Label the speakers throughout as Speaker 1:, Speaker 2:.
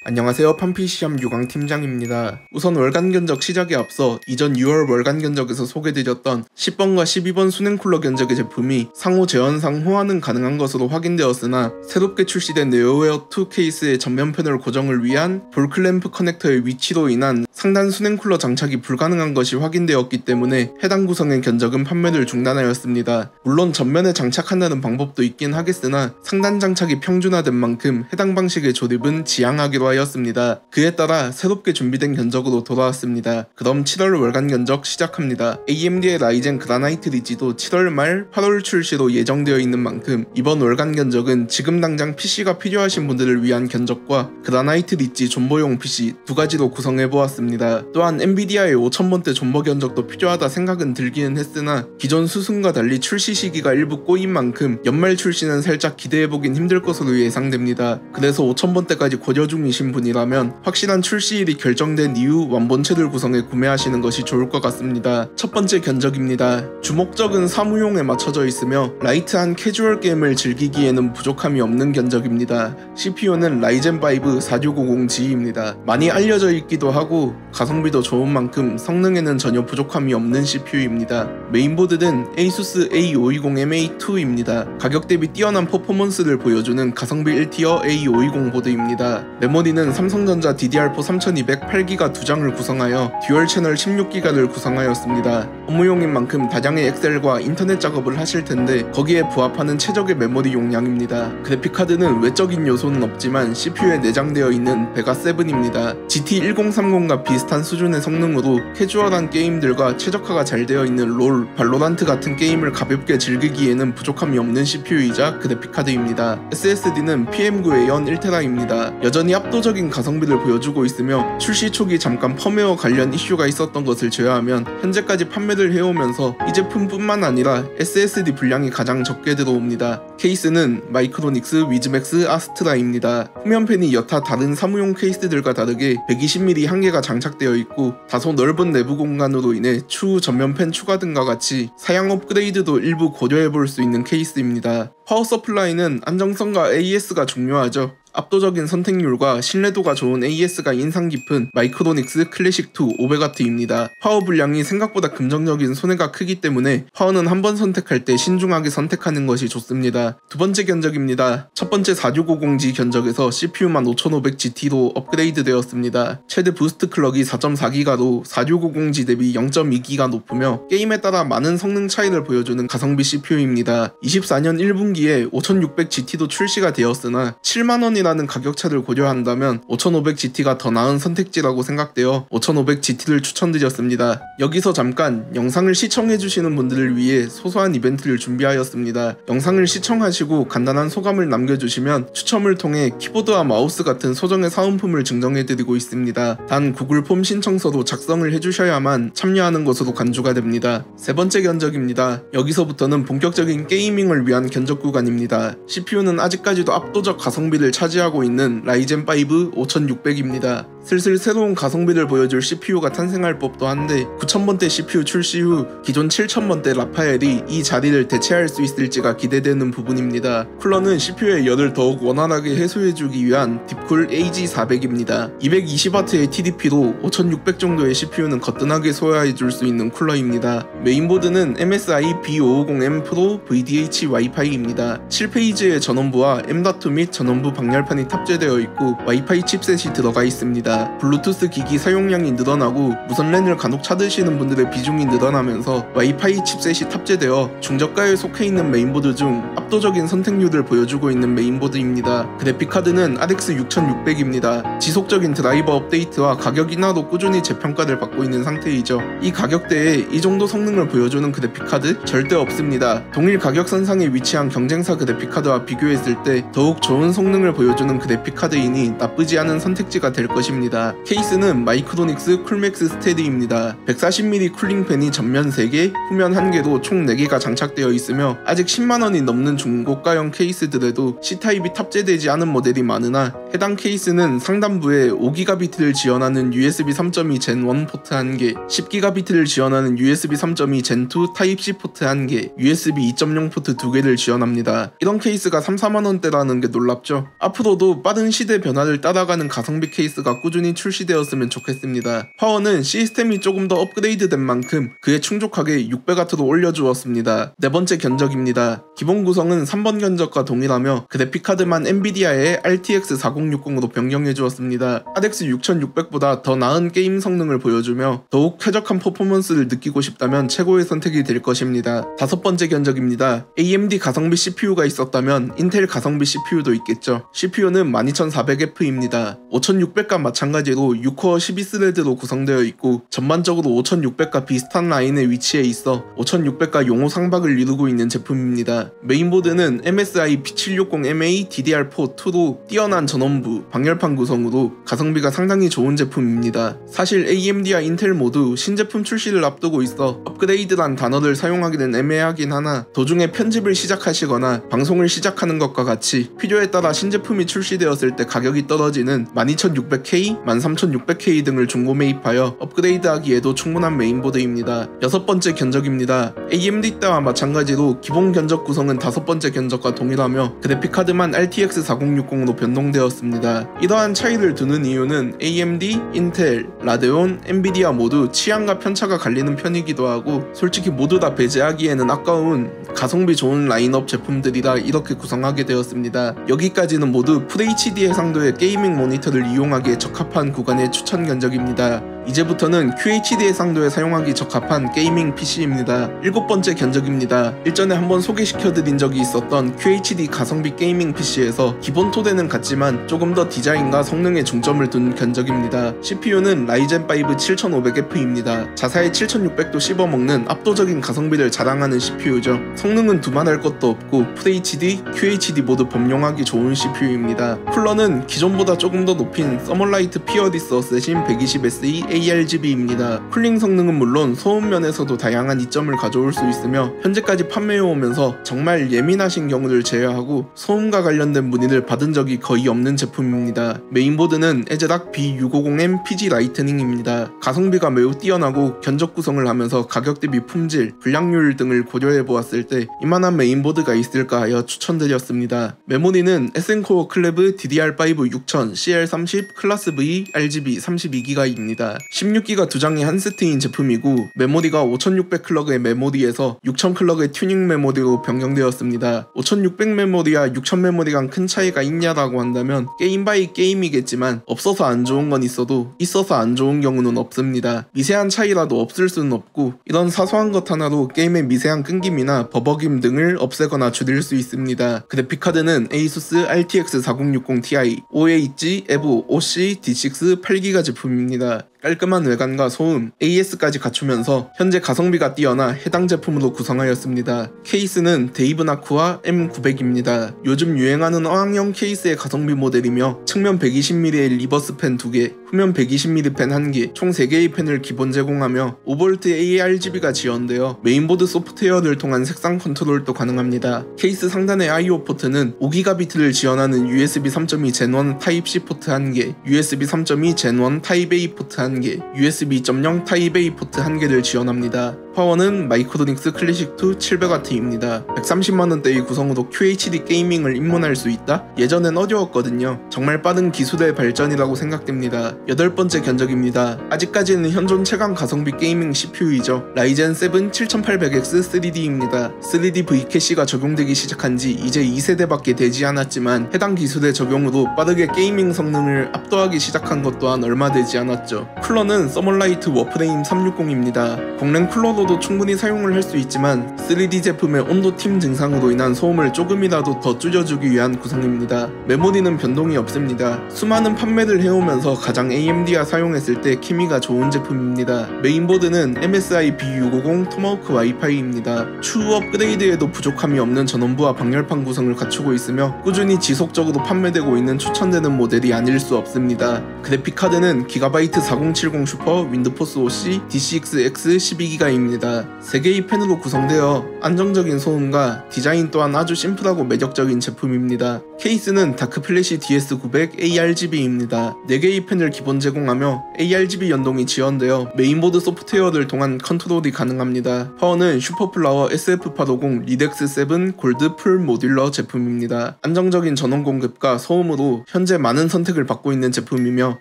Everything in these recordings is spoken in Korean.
Speaker 1: 안녕하세요. 판피시험 유광팀장입니다. 우선 월간 견적 시작에 앞서 이전 6월 월간 견적에서 소개드렸던 10번과 12번 수냉쿨러 견적의 제품이 상호 재현상 호환은 가능한 것으로 확인되었으나 새롭게 출시된 네오웨어2 케이스의 전면 패널 고정을 위한 볼클램프 커넥터의 위치로 인한 상단 수냉쿨러 장착이 불가능한 것이 확인되었기 때문에 해당 구성의 견적은 판매를 중단하였습니다. 물론 전면에 장착한다는 방법도 있긴 하겠으나 상단 장착이 평준화된 만큼 해당 방식의 조립은 지양하기로 하였습니다. 그에 따라 새롭게 준비된 견적으로 돌아왔습니다. 그럼 7월 월간 견적 시작합니다. AMD의 라이젠 그라나이트 리지도 7월 말 8월 출시로 예정되어 있는 만큼 이번 월간 견적은 지금 당장 PC가 필요하신 분들을 위한 견적과 그라나이트 리지 존버용 PC 두 가지로 구성해보았습니다. 또한 엔비디아의 5000번대 존버 견적도 필요하다 생각은 들기는 했으나 기존 수순과 달리 출시 시기가 일부 꼬인 만큼 연말 출시는 살짝 기대해보긴 힘들 것으로 예상됩니다. 그래서 5000번대까지 고려 중이신 분이라면 확실한 출시일이 결정된 이후 완본체를 구성해 구매하시는 것이 좋을 것 같습니다. 첫 번째 견적입니다. 주목적은 사무용에 맞춰져 있으며 라이트한 캐주얼 게임을 즐기기에는 부족함이 없는 견적입니다. CPU는 라이젠 5 4650G입니다. 많이 알려져 있기도 하고 가성비도 좋은 만큼 성능에는 전혀 부족함이 없는 CPU입니다. 메인보드는 ASUS A520MA2입니다. 가격 대비 뛰어난 퍼포먼스를 보여주는 가성비 1티어 A520 보드입니다. 메모리는 삼성전자 DDR4 3200 8기가 2장을 구성하여 듀얼 채널 16기가를 구성하였습니다. 업무용인 만큼 다량의 엑셀과 인터넷 작업을 하실 텐데 거기에 부합하는 최적의 메모리 용량입니다. 그래픽카드는 외적인 요소는 없지만 CPU에 내장되어 있는 베가7입니다. GT1030과 비슷한 수준의 성능으로 캐주얼한 게임들과 최적화가 잘 되어 있는 롤, 발로란트 같은 게임을 가볍게 즐기기에는 부족함이 없는 CPU이자 그래픽카드입니다. SSD는 PM9A1 1TB입니다. 여전히 압도적인 가성비를 보여주고 있으며 출시 초기 잠깐 펌웨어 관련 이슈가 있었던 것을 제외하면 현재까지 판매를 해오면서 이 제품뿐만 아니라 SSD 분량이 가장 적게 들어옵니다. 케이스는 마이크로닉스 위즈맥스 아스트라입니다. 후면팬이 여타 다른 사무용 케이스들과 다르게 120mm 한개가 장착되어 있고 다소 넓은 내부 공간으로 인해 추후 전면팬 추가 등과 같이 사양 업그레이드도 일부 고려해볼 수 있는 케이스입니다. 파워 서플라이는 안정성과 AS가 중요하죠. 압도적인 선택률과 신뢰도가 좋은 AS가 인상 깊은 마이크로닉스 클래식2 500W입니다. 파워 분량이 생각보다 긍정적인 손해가 크기 때문에 파워는 한번 선택할 때 신중하게 선택하는 것이 좋습니다. 두 번째 견적입니다. 첫 번째 4650G 견적에서 CPU만 5500GT로 업그레이드 되었습니다. 최대 부스트 클럭이 4.4기가로 4650G 대비 0.2기가 높으며 게임에 따라 많은 성능 차이를 보여주는 가성비 CPU입니다. 24년 1분기에 5600GT도 출시가 되었으나 7만원이라는 가격차를 고려한다면 5500GT가 더 나은 선택지라고 생각되어 5500GT를 추천드렸습니다. 여기서 잠깐 영상을 시청해주시는 분들을 위해 소소한 이벤트를 준비하였습니다. 영상을 시청하시고 간단한 소감을 남겨주시면 추첨을 통해 키보드와 마우스 같은 소정의 사은품을 증정해드리고 있습니다. 단 구글 폼 신청서도 작성을 해주셔야만 참여하는 것으로 간주가 됩니다. 세 번째 견적입니다. 여기서부터는 본격적인 게이밍을 위한 견적 구간입니다. CPU는 아직까지도 압도적 가성비를 차지하고 있는 라이젠 5 5600입니다. 슬슬 새로운 가성비를 보여줄 CPU가 탄생할 법도 한데 9000번대 CPU 출시 후 기존 7000번대 라파엘이 이 자리를 대체할 수 있을지가 기대되는 부분입니다. 쿨러는 CPU의 열을 더욱 원활하게 해소해주기 위한 딥쿨 AG400입니다. 220W의 TDP로 5600 정도의 CPU는 거뜬하게 소화해줄 수 있는 쿨러입니다. 메인보드는 MSI B550M Pro VDH 와이파이입니다. 7페이지의 전원부와 M.2 및 전원부 방열판이 탑재되어 있고 와이파이 칩셋이 들어가 있습니다. 블루투스 기기 사용량이 늘어나고 무선 랜을 간혹 찾으시는 분들의 비중이 늘어나면서 와이파이 칩셋이 탑재되어 중저가에 속해 있는 메인보드 중 압도적인 선택률을 보여주고 있는 메인보드입니다. 그래픽카드는 RX 6600입니다. 지속적인 드라이버 업데이트와 가격 인하로 꾸준히 재평가를 받고 있는 상태이죠. 이 가격대에 이 정도 성능을 보여주는 그래픽카드 절대 없습니다. 동일 가격선상에 위치한 경쟁사 그래픽카드와 비교했을 때 더욱 좋은 성능을 보여주는 그래픽카드이니 나쁘지 않은 선택지가 될 것입니다. 케이스는 마이크로닉스 쿨맥스 스테디입니다. 140mm 쿨링팬이 전면 3개, 후면 1개로 총 4개가 장착되어 있으며 아직 10만원이 넘는 중고가형 케이스들에도 C타입이 탑재되지 않은 모델이 많으나 해당 케이스는 상단부에 5GB를 지원하는 USB 3.2 Gen 1 포트 1개, 10GB를 지원하는 USB 3.2 Gen 2 타입C 포트 1개, USB 2.0 포트 2개를 지원합니다. 이런 케이스가 3-4만원대라는 게 놀랍죠? 앞으로도 빠른 시대 변화를 따라가는 가성비 케이스가 꾸준히 출시되었으면 좋겠습니다. 파워는 시스템이 조금 더 업그레이드된 만큼 그에 충족하게 600W로 올려주었습니다. 네 번째 견적입니다. 기본 구성은 3번 견적과 동일하며 그래픽카드만 엔비디아의 RTX 4060으로 변경해주었습니다. RX 6600보다 더 나은 게임 성능을 보여주며 더욱 쾌적한 퍼포먼스를 느끼고 싶다면 최고의 선택이 될 것입니다. 다섯 번째 견적입니다. AMD 가성비 CPU가 있었다면 인텔 가성비 CPU도 있겠죠. CPU는 12400F입니다. 5600과 마찬가지로 6코어 12스레드로 구성되어 있고 전반적으로 5600과 비슷한 라인에 위치해 있어 5600과 용호 상박을 이루고 있는 제품입니다. 메인보드는 MSI B760MA DDR4-2로 뛰어난 전원부, 방열판 구성으로 가성비가 상당히 좋은 제품입니다. 사실 AMD와 인텔 모두 신제품 출시를 앞두고 있어 업그레이드란 단어를 사용하기는 애매하긴 하나 도중에 편집을 시작하시거나 방송을 시작하는 것과 같이 필요에 따라 신제품이 출시되었을 때 가격이 떨어지는 12600K, 13600K 등을 중고 매입하여 업그레이드하기에도 충분한 메인보드입니다. 여섯 번째 견적입니다. AMD 때와 마찬가지로 기본 견적 구성은 다섯 번째 견적과 동일하며 그래픽카드만 RTX 4060으로 변동되었습니다. 이러한 차이를 두는 이유는 AMD, 인텔, 라데온, 엔비디아 모두 취향과 편차가 갈리는 편이기도 하고 솔직히 모두 다 배제하기에는 아까운 가성비 좋은 라인업 제품들이라 이렇게 구성하게 되었습니다. 여기까지는 모두 FHD 해상도의 게이밍 모니터를 이용하기에 적합한 구간의 추천 견적입니다. 이제부터는 QHD 해상도에 사용하기 적합한 게이밍 PC입니다. 일곱 번째 견적입니다. 일전에 한번 소개시켜드린 적이 있었던 QHD 가성비 게이밍 PC에서 기본 토대는 같지만 조금 더 디자인과 성능에 중점을 둔 견적입니다. CPU는 라이젠 5 7500F입니다. 자사의 7600도 씹어먹는 압도적인 가성비를 자랑하는 CPU죠. 성능은 두말할 것도 없고 FHD, QHD 모두 범용하기 좋은 CPU입니다. 쿨러는 기존보다 조금 더 높인 서멀라이트 피어디스 어셋인 120SE ARGB입니다. 쿨링 성능은 물론 소음 면에서도 다양한 이점을 가져올 수 있으며 현재까지 판매해오면서 정말 예민하신 경우를 제외하고 소음과 관련된 문의를 받은 적이 거의 없는 제품입니다. 메인보드는 에즈락 B650M PG 라이트닝입니다. 가성비가 매우 뛰어나고 견적 구성을 하면서 가격 대비 품질, 불량률 등을 고려해보았을 때 이만한 메인보드가 있을까 하여 추천드렸습니다. 메모리는 에센코어 클레브 DDR5 6000 CL30 클래스 V RGB 32GB입니다. 16기가 2장이 한 세트인 제품이고 메모리가 5600클럭의 메모리에서 6000클럭의 튜닝 메모리로 변경되었습니다. 5600 메모리와 6000 메모리랑 큰 차이가 있냐라고 한다면 게임 바이 게임이겠지만 없어서 안 좋은 건 있어도 있어서 안 좋은 경우는 없습니다. 미세한 차이라도 없을 수는 없고 이런 사소한 것 하나로 게임의 미세한 끊김이나 버벅임 등을 없애거나 줄일 수 있습니다. 그래픽카드는 ASUS RTX 4060 Ti, OH, EVO, OC, D6 8기가 제품입니다. 깔끔한 외관과 소음, AS까지 갖추면서 현재 가성비가 뛰어나 해당 제품으로 구성하였습니다. 케이스는 데이브나쿠와 M900입니다. 요즘 유행하는 어항형 케이스의 가성비 모델이며 측면 120mm의 리버스 펜 2개, 후면 120mm 펜 1개, 총 3개의 펜을 기본 제공하며 5V ARGB가 지원되어 메인보드 소프트웨어를 통한 색상 컨트롤도 가능합니다. 케이스 상단의 I/O 포트는 5GB를 지원하는 USB 3.2 Gen 1 타입C 포트 1개, USB 3.2 Gen 1 타입 A 포트 1개, USB 2.0 타입 A 포트 1개를 지원합니다. 파워는 마이크로닉스 클래식2 700W입니다. 130만원대의 구성으로 QHD 게이밍을 입문할 수 있다? 예전엔 어려웠거든요. 정말 빠른 기술의 발전이라고 생각됩니다. 여덟 번째 견적입니다. 아직까지는 현존 최강 가성비 게이밍 CPU이죠. 라이젠 7 7800X 3D입니다. 3D V캐시가 적용되기 시작한지 이제 2세대밖에 되지 않았지만 해당 기술의 적용으로 빠르게 게이밍 성능을 압도하기 시작한 것 또한 얼마 되지 않았죠. 쿨러는 서멀라이트 워프레임 360입니다. 공랭 쿨러로도 충분히 사용을 할 수 있지만 3D 제품의 온도 팀 증상으로 인한 소음을 조금이라도 더 줄여주기 위한 구성입니다. 메모리는 변동이 없습니다. 수많은 판매를 해오면서 가장 AMD가 사용했을 때 케미가 좋은 제품입니다. 메인보드는 MSI B650 토마호크 와이파이입니다. 추후 업그레이드에도 부족함이 없는 전원부와 방열판 구성을 갖추고 있으며 꾸준히 지속적으로 판매되고 있는 추천되는 모델이 아닐 수 없습니다. 그래픽카드는 기가바이트 4070 슈퍼 윈드포스 OC DCX-X 12기가입니다. 3개의 펜으로 구성되어 안정적인 소음과 디자인 또한 아주 심플하고 매력적인 제품입니다. 케이스는 다크플래시 DS900 ARGB입니다. 4개의 펜을 기본 제공하며 ARGB 연동이 지원되어 메인보드 소프트웨어를 통한 컨트롤이 가능합니다. 파워는 슈퍼플라워 SF850 리덱스 7 골드 풀 모듈러 제품입니다. 안정적인 전원 공급과 소음으로 현재 많은 선택을 받고 있는 제품이며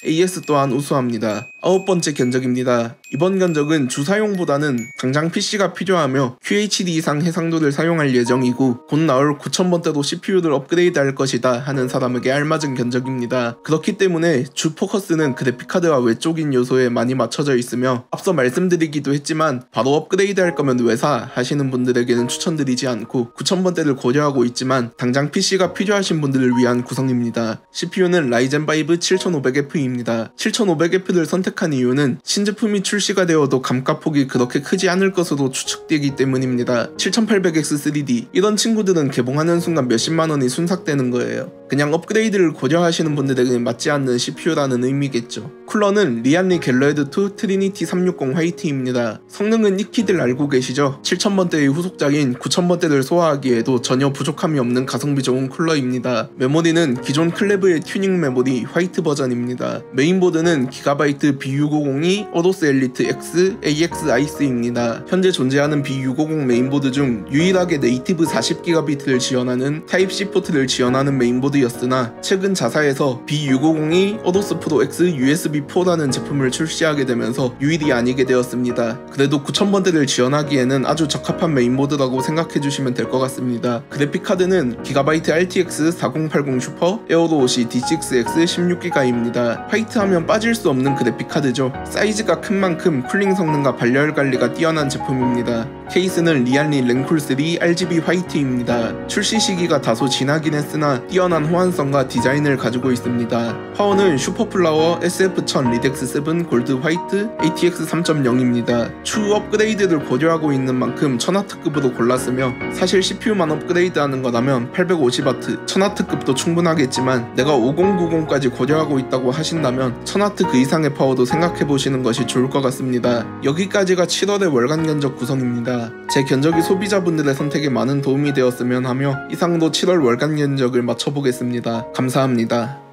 Speaker 1: AS 또한 우수합니다. 9번째 견적입니다. 이번 견적은 주사용보다는 당장 PC가 필요하며 QHD 이상 해상도를 사용할 예정이고 곧 나올 9000번대로 CPU를 업그레이드할 것이다 하는 사람에게 알맞은 견적입니다. 그렇기 때문에 주 포커스는 그래픽카드와 외적인 요소에 많이 맞춰져 있으며 앞서 말씀드리기도 했지만 바로 업그레이드할 거면 왜 사? 하시는 분들에게는 추천드리지 않고 9000번대를 고려하고 있지만 당장 PC가 필요하신 분들을 위한 구성입니다. CPU는 라이젠 5 7500F입니다. 7500F를 선택한 이유는 신제품이 출시가 되어도 감가폭이 그렇게 크지 않을 것으로 추측되기 때문입니다. 7800X3D 이런 친구들은 개봉하는 순간 몇십만원이 순삭되는 거예요. 그냥 업그레이드를 고려하시는 분들에게 맞지 않는 CPU라는 의미겠죠. 쿨러는 리안리 갤러헤드2 트리니티 360 화이트입니다. 성능은 익히들 알고 계시죠? 7000번대의 후속작인 9000번대를 소화하기에도 전혀 부족함이 없는 가성비 좋은 쿨러입니다. 메모리는 기존 클레브의 튜닝 메모리 화이트 버전입니다. 메인보드는 기가바이트 B650이 오도스 엘리트 X AX 아이스입니다. 현재 존재하는 B650 메인보드 중 유일하게 네이티브 40GB를 지원하는 타입C 포트를 지원하는 메인보드였으나 최근 자사에서 B650이 오도스 프로 X USB4라는 제품을 출시하게 되면서 유일이 아니게 되었습니다. 그래도 9000번대를 지원하기에는 아주 적합한 메인보드라고 생각해주시면 될 것 같습니다. 그래픽카드는 기가바이트 RTX 4080 슈퍼 에어로시 D6X 16기가입니다. 화이트하면 빠질 수 없는 그래픽카드죠. 사이즈가 큰 만큼 쿨링 성능과 발열 관리가 뛰어난 제품입니다. 케이스는 리안리 랭쿨3 RGB 화이트입니다. 출시 시기가 다소 지나긴 했으나 뛰어난 호환성과 디자인을 가지고 있습니다. 파워는 슈퍼플라워 SF1000 리덱스 7 골드 화이트 ATX 3.0입니다. 추후 업그레이드를 고려하고 있는 만큼 1000W급으로 골랐으며 사실 CPU만 업그레이드하는 거라면 850W 1000W급도 충분하겠지만 내가 5090까지 고려하고 있다고 하신다면 1000W 그 이상의 파워도 생각해보시는 것이 좋을 것 같습니다. 여기까지가 7월의 월간 견적 구성입니다. 제 견적이 소비자분들의 선택에 많은 도움이 되었으면 하며 이상으로 7월 월간 견적을 마쳐보겠습니다. 감사합니다.